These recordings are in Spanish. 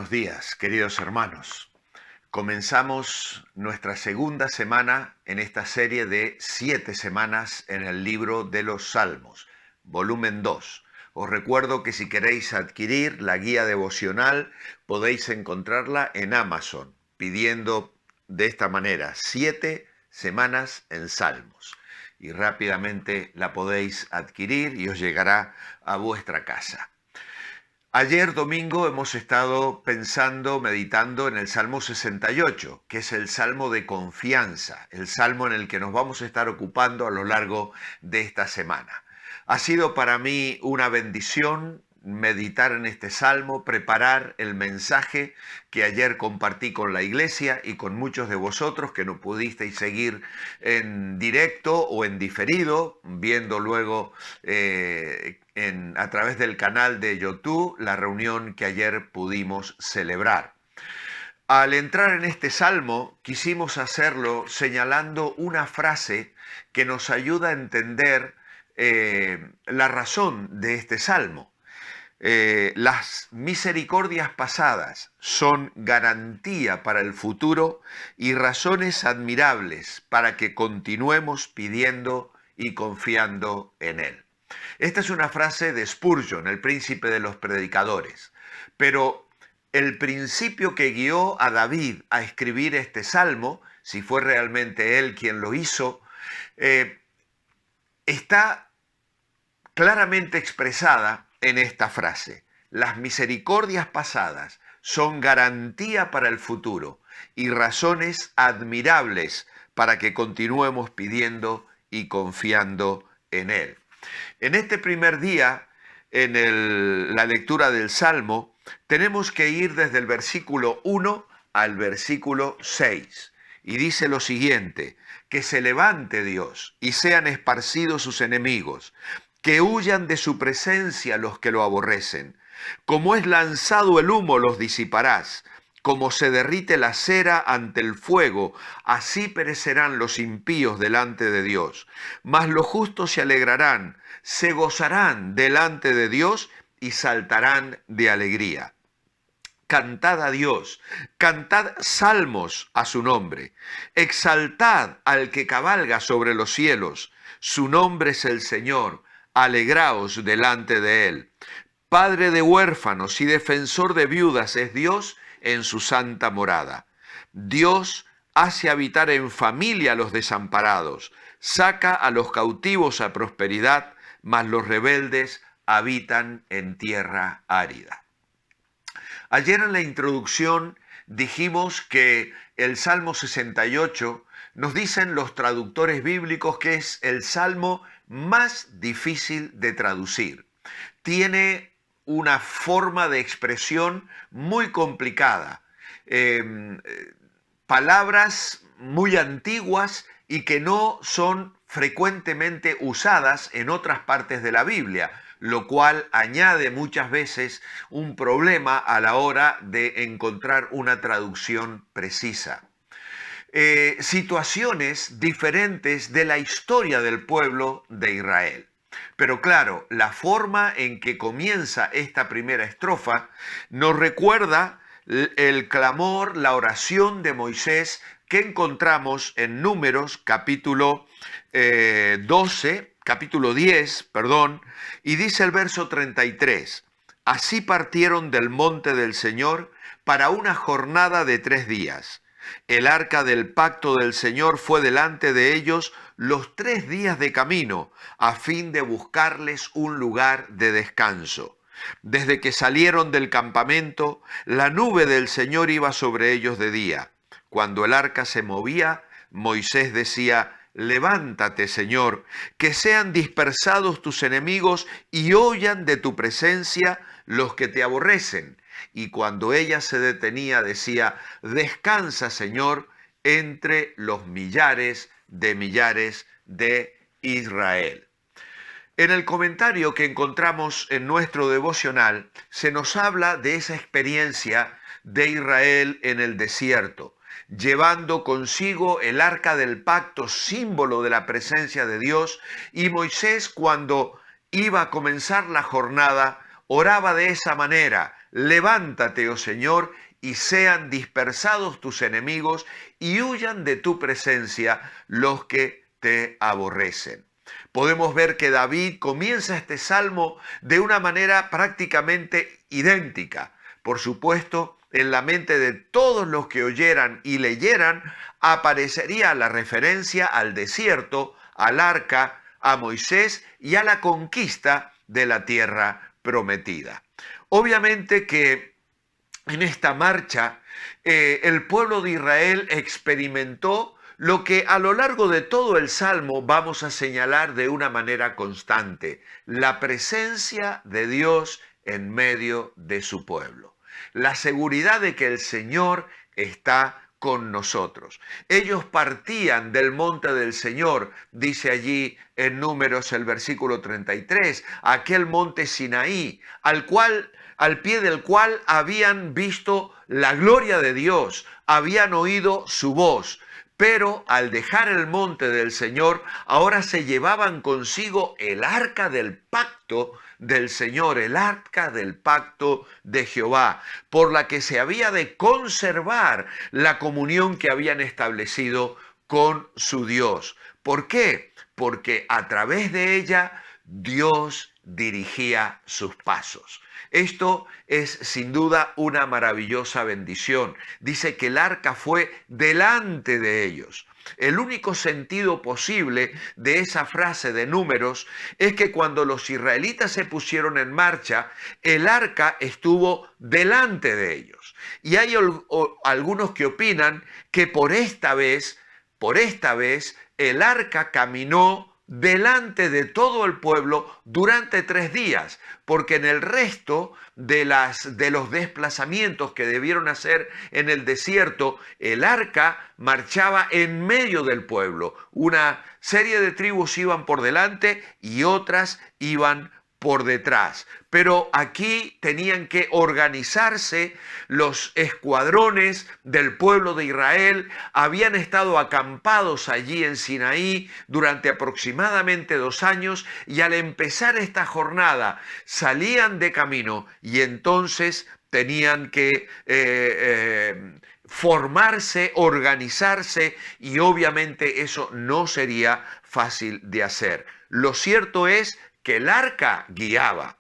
Buenos días, queridos hermanos. Comenzamos nuestra segunda semana en esta serie de 7 semanas en el libro de los Salmos, volumen 2. Os recuerdo que si queréis adquirir la guía devocional, podéis encontrarla en Amazon, pidiendo de esta manera 7 semanas en Salmos. Y rápidamente la podéis adquirir y os llegará a vuestra casa. Ayer domingo hemos estado meditando en el Salmo 68, que es el Salmo de confianza, el Salmo en el que nos vamos a estar ocupando a lo largo de esta semana. Ha sido para mí una bendición meditar en este Salmo, preparar el mensaje que ayer compartí con la iglesia y con muchos de vosotros que no pudisteis seguir en directo o en diferido, viendo luego a través del canal de YouTube la reunión que ayer pudimos celebrar. Al entrar en este salmo, quisimos hacerlo señalando una frase que nos ayuda a entender la razón de este salmo. Las misericordias pasadas son garantía para el futuro y razones admirables para que continuemos pidiendo y confiando en Él. Esta es una frase de Spurgeon, el príncipe de los predicadores, pero el principio que guió a David a escribir este salmo, si fue realmente él quien lo hizo, está claramente expresada en esta frase. Las misericordias pasadas son garantía para el futuro y razones admirables para que continuemos pidiendo y confiando en Él. En este primer día, en la lectura del Salmo, tenemos que ir desde el versículo 1 al versículo 6. Y dice lo siguiente: que se levante Dios y sean esparcidos sus enemigos, que huyan de su presencia los que lo aborrecen. Como es lanzado el humo, los disiparás. Como se derrite la cera ante el fuego, así perecerán los impíos delante de Dios. Mas los justos se alegrarán, se gozarán delante de Dios y saltarán de alegría. Cantad a Dios, cantad salmos a su nombre, exaltad al que cabalga sobre los cielos, su nombre es el Señor, alegraos delante de él. Padre de huérfanos y defensor de viudas es Dios en su santa morada. Dios hace habitar en familia a los desamparados, saca a los cautivos a prosperidad, mas los rebeldes habitan en tierra árida. Ayer en la introducción dijimos que el Salmo 68 nos dicen los traductores bíblicos que es el salmo más difícil de traducir. Tiene una forma de expresión muy complicada, palabras muy antiguas y que no son frecuentemente usadas en otras partes de la Biblia, lo cual añade muchas veces un problema a la hora de encontrar una traducción precisa. Situaciones diferentes de la historia del pueblo de Israel. Pero claro, la forma en que comienza esta primera estrofa nos recuerda el clamor, la oración de Moisés que encontramos en Números capítulo 10, y dice el verso 33, así partieron del monte del Señor para una jornada de 3 días. El arca del pacto del Señor fue delante de ellos los 3 días de camino, a fin de buscarles un lugar de descanso. Desde que salieron del campamento, la nube del Señor iba sobre ellos de día. Cuando el arca se movía, Moisés decía, levántate, Señor, que sean dispersados tus enemigos y huyan de tu presencia los que te aborrecen. Y cuando ella se detenía, decía, descansa, Señor, entre los millares de Israel. En el comentario que encontramos en nuestro devocional, se nos habla de esa experiencia de Israel en el desierto, llevando consigo el arca del pacto, símbolo de la presencia de Dios, y Moisés, cuando iba a comenzar la jornada, oraba de esa manera, levántate, oh Señor, y sean dispersados tus enemigos y huyan de tu presencia los que te aborrecen. Podemos ver que David comienza este salmo de una manera prácticamente idéntica. Por supuesto, en la mente de todos los que oyeran y leyeran aparecería la referencia al desierto, al arca, a Moisés y a la conquista de la tierra prometida. Obviamente que en esta marcha el pueblo de Israel experimentó lo que a lo largo de todo el Salmo vamos a señalar de una manera constante: la presencia de Dios en medio de su pueblo. La seguridad de que el Señor está con nosotros. Ellos partían del monte del Señor, dice allí en Números el versículo 33, aquel monte Sinaí, al pie del cual habían visto la gloria de Dios, habían oído su voz. Pero al dejar el monte del Señor, ahora se llevaban consigo el arca del pacto del Señor, el arca del pacto de Jehová, por la que se había de conservar la comunión que habían establecido con su Dios. ¿Por qué? Porque a través de ella Dios dirigía sus pasos. Esto es sin duda una maravillosa bendición. Dice que el arca fue delante de ellos. El único sentido posible de esa frase de Números es que cuando los israelitas se pusieron en marcha, el arca estuvo delante de ellos. Y hay algunos que opinan que por esta vez, el arca caminó delante de todo el pueblo durante 3 días, porque en el resto de los desplazamientos que debieron hacer en el desierto, el arca marchaba en medio del pueblo. Una serie de tribus iban por delante y otras iban por detrás. Pero aquí tenían que organizarse los escuadrones del pueblo de Israel. Habían estado acampados allí en Sinaí durante aproximadamente 2 años y al empezar esta jornada salían de camino y entonces tenían que formarse, organizarse, y obviamente eso no sería fácil de hacer. Lo cierto es que el arca guiaba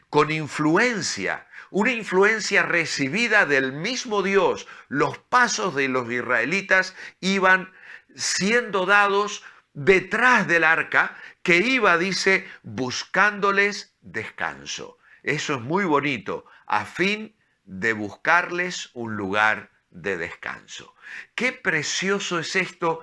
con influencia, una influencia recibida del mismo Dios. Los pasos de los israelitas iban siendo dados detrás del arca, que iba, dice, buscándoles descanso. Eso es muy bonito, a fin de buscarles un lugar de descanso. Qué precioso es esto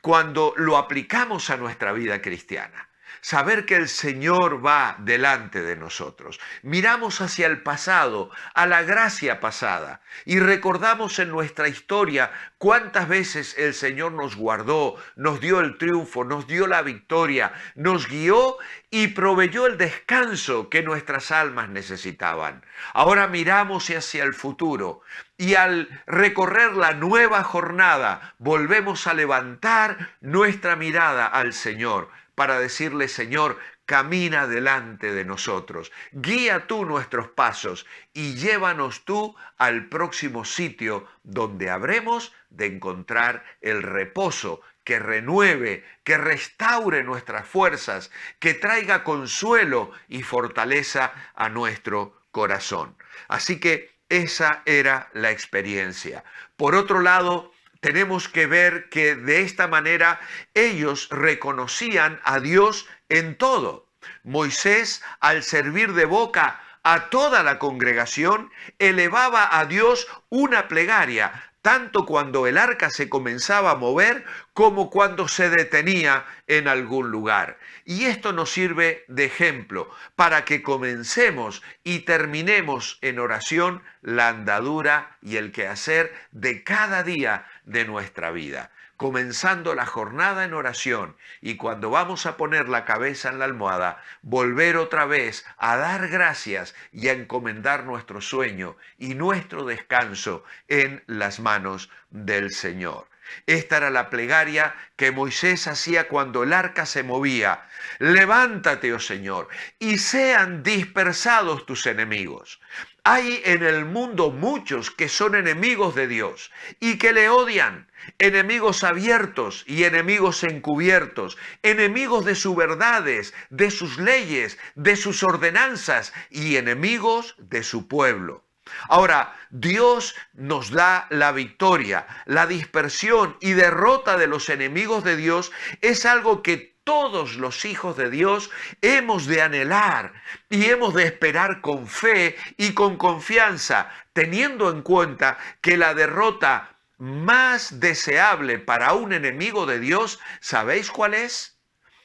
cuando lo aplicamos a nuestra vida cristiana. Saber que el Señor va delante de nosotros. Miramos hacia el pasado, a la gracia pasada, y recordamos en nuestra historia cuántas veces el Señor nos guardó, nos dio el triunfo, nos dio la victoria, nos guió y proveyó el descanso que nuestras almas necesitaban. Ahora miramos hacia el futuro y al recorrer la nueva jornada volvemos a levantar nuestra mirada al Señor, para decirle: Señor, camina delante de nosotros, guía tú nuestros pasos y llévanos tú al próximo sitio donde habremos de encontrar el reposo que renueve, que restaure nuestras fuerzas, que traiga consuelo y fortaleza a nuestro corazón. Así que esa era la experiencia. Por otro lado, tenemos que ver que de esta manera ellos reconocían a Dios en todo. Moisés, al servir de boca a toda la congregación, elevaba a Dios una plegaria, tanto cuando el arca se comenzaba a mover como cuando se detenía en algún lugar. Y esto nos sirve de ejemplo para que comencemos y terminemos en oración la andadura y el quehacer de cada día de nuestra vida. Comenzando la jornada en oración, y cuando vamos a poner la cabeza en la almohada, volver otra vez a dar gracias y a encomendar nuestro sueño y nuestro descanso en las manos del Señor. Esta era la plegaria que Moisés hacía cuando el arca se movía. Levántate, oh Señor, y sean dispersados tus enemigos. Hay en el mundo muchos que son enemigos de Dios y que le odian, enemigos abiertos y enemigos encubiertos, enemigos de sus verdades, de sus leyes, de sus ordenanzas y enemigos de su pueblo. Ahora, Dios nos da la victoria, la dispersión y derrota de los enemigos de Dios es algo que todos los hijos de Dios hemos de anhelar y hemos de esperar con fe y con confianza, teniendo en cuenta que la derrota más deseable para un enemigo de Dios, ¿sabéis cuál es?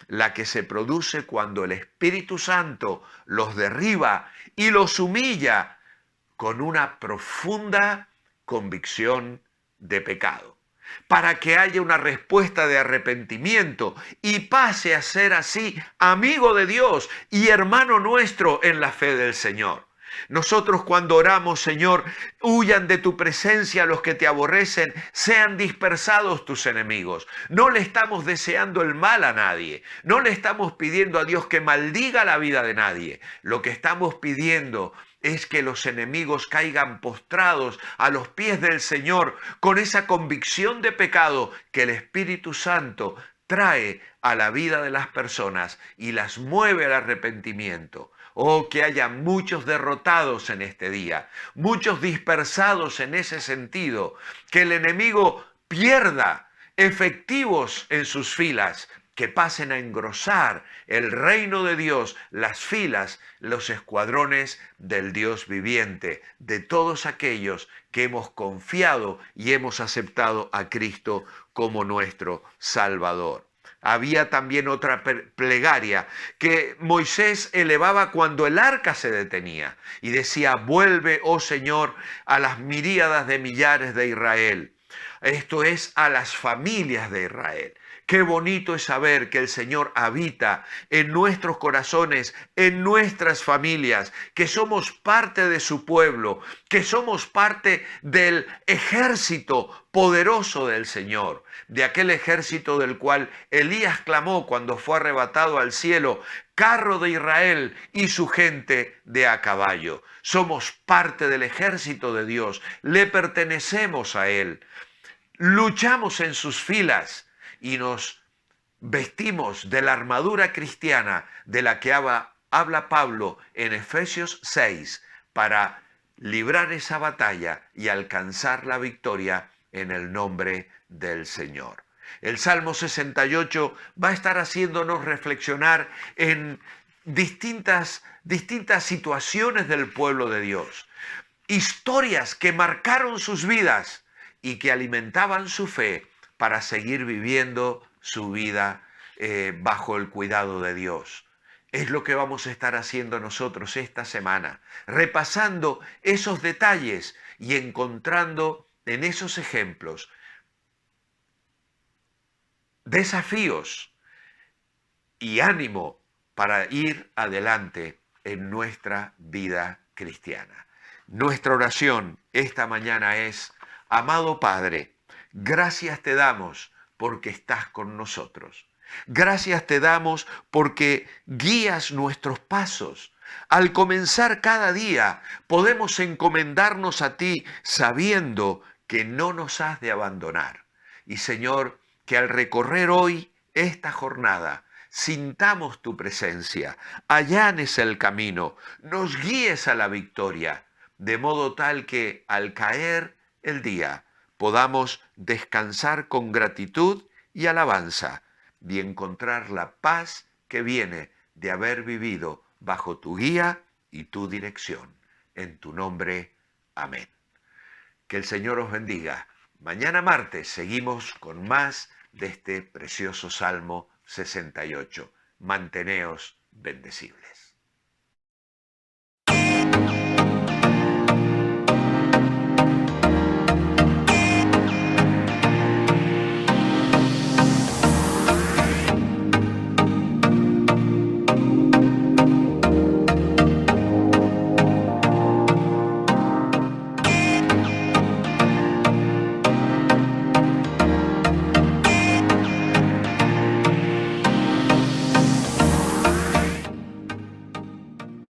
La que se produce cuando el Espíritu Santo los derriba y los humilla con una profunda convicción de pecado, para que haya una respuesta de arrepentimiento y pase a ser así amigo de Dios y hermano nuestro en la fe del Señor. Nosotros cuando oramos, Señor, huyan de tu presencia los que te aborrecen, sean dispersados tus enemigos. No le estamos deseando el mal a nadie, no le estamos pidiendo a Dios que maldiga la vida de nadie. Lo que estamos pidiendo es que los enemigos caigan postrados a los pies del Señor con esa convicción de pecado que el Espíritu Santo trae a la vida de las personas y las mueve al arrepentimiento. Oh, que haya muchos derrotados en este día, muchos dispersados en ese sentido, que el enemigo pierda efectivos en sus filas, que pasen a engrosar el reino de Dios, las filas, los escuadrones del Dios viviente, de todos aquellos que hemos confiado y hemos aceptado a Cristo como nuestro Salvador. Había también otra plegaria que Moisés elevaba cuando el arca se detenía y decía: vuelve, oh Señor, a las miríadas de millares de Israel. Esto es, a las familias de Israel. Qué bonito es saber que el Señor habita en nuestros corazones, en nuestras familias, que somos parte de su pueblo, que somos parte del ejército poderoso del Señor, de aquel ejército del cual Elías clamó cuando fue arrebatado al cielo: carro de Israel y su gente de a caballo. Somos parte del ejército de Dios, le pertenecemos a Él, luchamos en sus filas y nos vestimos de la armadura cristiana de la que habla Pablo en Efesios 6 para librar esa batalla y alcanzar la victoria en el nombre del Señor. El Salmo 68 va a estar haciéndonos reflexionar en distintas situaciones del pueblo de Dios, historias que marcaron sus vidas y que alimentaban su fe para seguir viviendo su vida bajo el cuidado de Dios. Es lo que vamos a estar haciendo nosotros esta semana, repasando esos detalles y encontrando en esos ejemplos desafíos y ánimo para ir adelante en nuestra vida cristiana. Nuestra oración esta mañana es: amado Padre, gracias te damos porque estás con nosotros. Gracias te damos porque guías nuestros pasos. Al comenzar cada día podemos encomendarnos a ti sabiendo que no nos has de abandonar. Y Señor, que al recorrer hoy esta jornada sintamos tu presencia, allanes el camino, nos guíes a la victoria, de modo tal que al caer el día podamos descansar con gratitud y alabanza y encontrar la paz que viene de haber vivido bajo tu guía y tu dirección. En tu nombre, amén. Que el Señor os bendiga. Mañana martes seguimos con más de este precioso Salmo 68. Manteneos bendecibles.